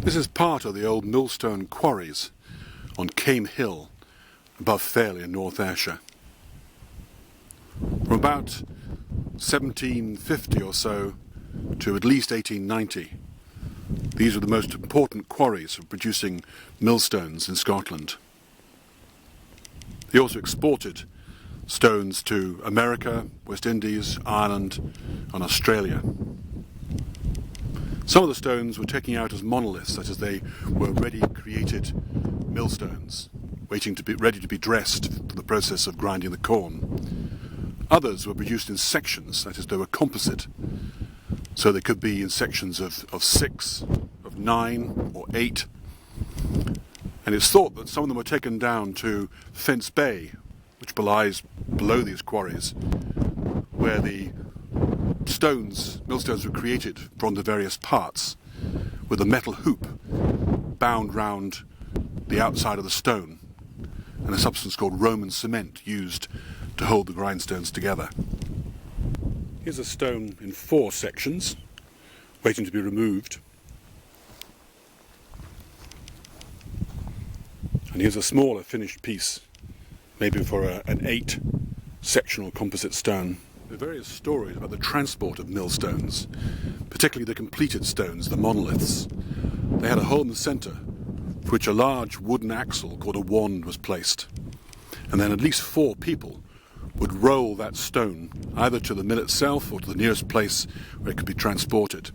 This is part of the old Millstone quarries on Kaim Hill above Fairlie in North Ayrshire. From about 1750 or so to at least 1890, these were the most important quarries for producing millstones in Scotland. They also exported stones to America, West Indies, Ireland and Australia. Some of the stones were taken out as monoliths, such as they were ready created millstones, waiting to be ready to be dressed for the process of grinding the corn. Others were produced in sections, that is, they were composite, so they could be in sections of 6, of 9 or 8. And it's thought that some of them were taken down to Fencebay, which lies below these quarries, where the millstones were created from the various parts, with a metal hoop bound round the outside of the stone, and a substance called Roman cement used to hold the grindstones together. Here's a stone in 4 sections, waiting to be removed. And here's a smaller finished piece, maybe for an 8 sectional composite stone. There are various stories about the transport of millstones, particularly the completed stones, the monoliths. They had a hole in the centre for which a large wooden axle called a wand was placed, and then at least 4 people would roll that stone either to the mill itself or to the nearest place where it could be transported.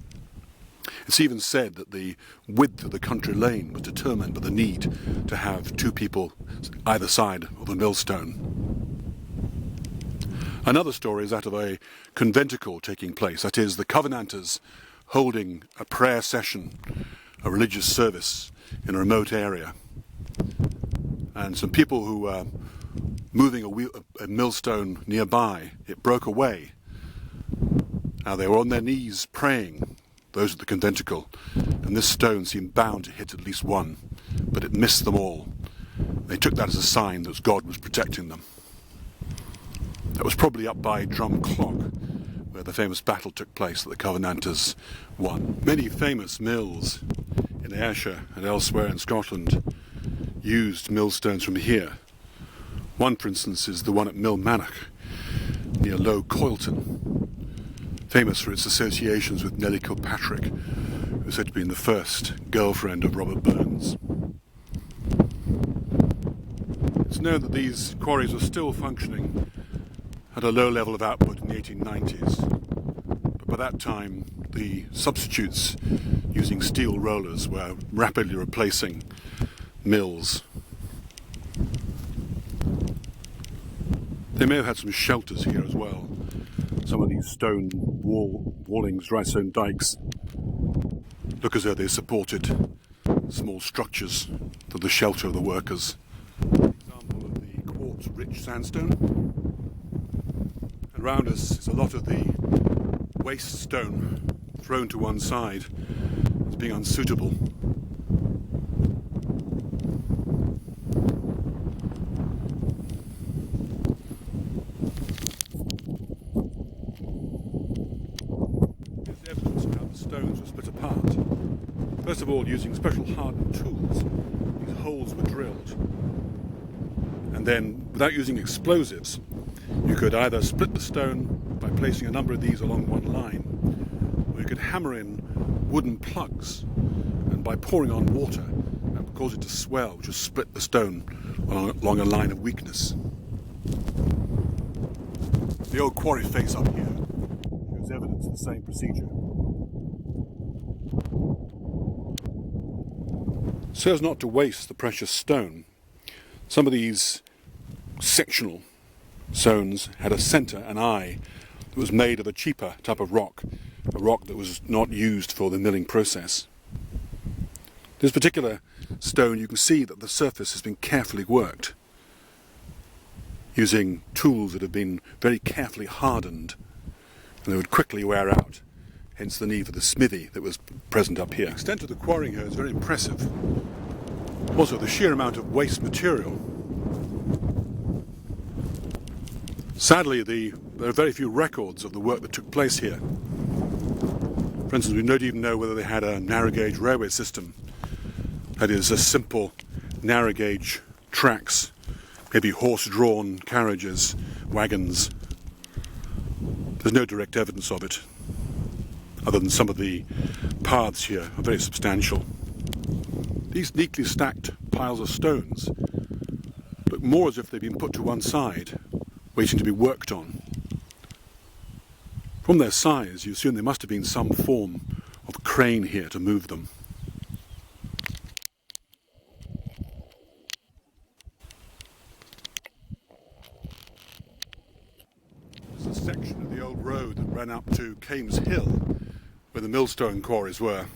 It's even said that the width of the country lane was determined by the need to have 2 people either side of the millstone. Another story is that of a conventicle taking place, that is, the Covenanters holding a prayer session, a religious service in a remote area. And some people who were moving a millstone nearby, it broke away. Now they were on their knees praying, those at the conventicle, and this stone seemed bound to hit at least one, but it missed them all. They took that as a sign that God was protecting them. That was probably up by Drum Clock, where the famous battle took place that the Covenanters won. Many famous mills in Ayrshire and elsewhere in Scotland used millstones from here. One, for instance, is the one at Millmannoch, near Low Coylton, famous for its associations with Nellie Kilpatrick, who is said to have been the first girlfriend of Robert Burns. It's known that these quarries were still functioning at a low level of output in the 1890s, but by that time the substitutes using steel rollers were rapidly replacing mills. They may have had some shelters here as well. Some of these stone wallings, dry stone dikes, look as though they supported small structures for the shelter of the workers. An example of the quartz-rich sandstone. Around us is a lot of the waste stone thrown to one side as being unsuitable. Here's evidence of how the stones were split apart. First of all, using special hardened tools, these holes were drilled. And then, without using explosives, you could either split the stone by placing a number of these along one line, or you could hammer in wooden plugs, and by pouring on water, that would cause it to swell, which would split the stone along a line of weakness. The old quarry face up here shows evidence of the same procedure. So as not to waste the precious stone, some of these sectional stones had a centre, an eye, that was made of a cheaper type of rock, a rock that was not used for the milling process. This particular stone, you can see that the surface has been carefully worked, using tools that have been very carefully hardened, and they would quickly wear out, hence the need for the smithy that was present up here. The extent of the quarrying here is very impressive. Also, the sheer amount of waste material. Sadly, there are very few records of the work that took place here. For instance, we don't even know whether they had a narrow gauge railway system That is, a simple narrow gauge tracks, maybe horse-drawn carriages, wagons. There's no direct evidence of it, other than some of the paths here are very substantial. These neatly stacked piles of stones look more as if they've been put to one side, waiting to be worked on. From their size, you assume there must have been some form of crane here to move them. This is a section of the old road that ran up to Kaim Hill, where the Millstone quarries were.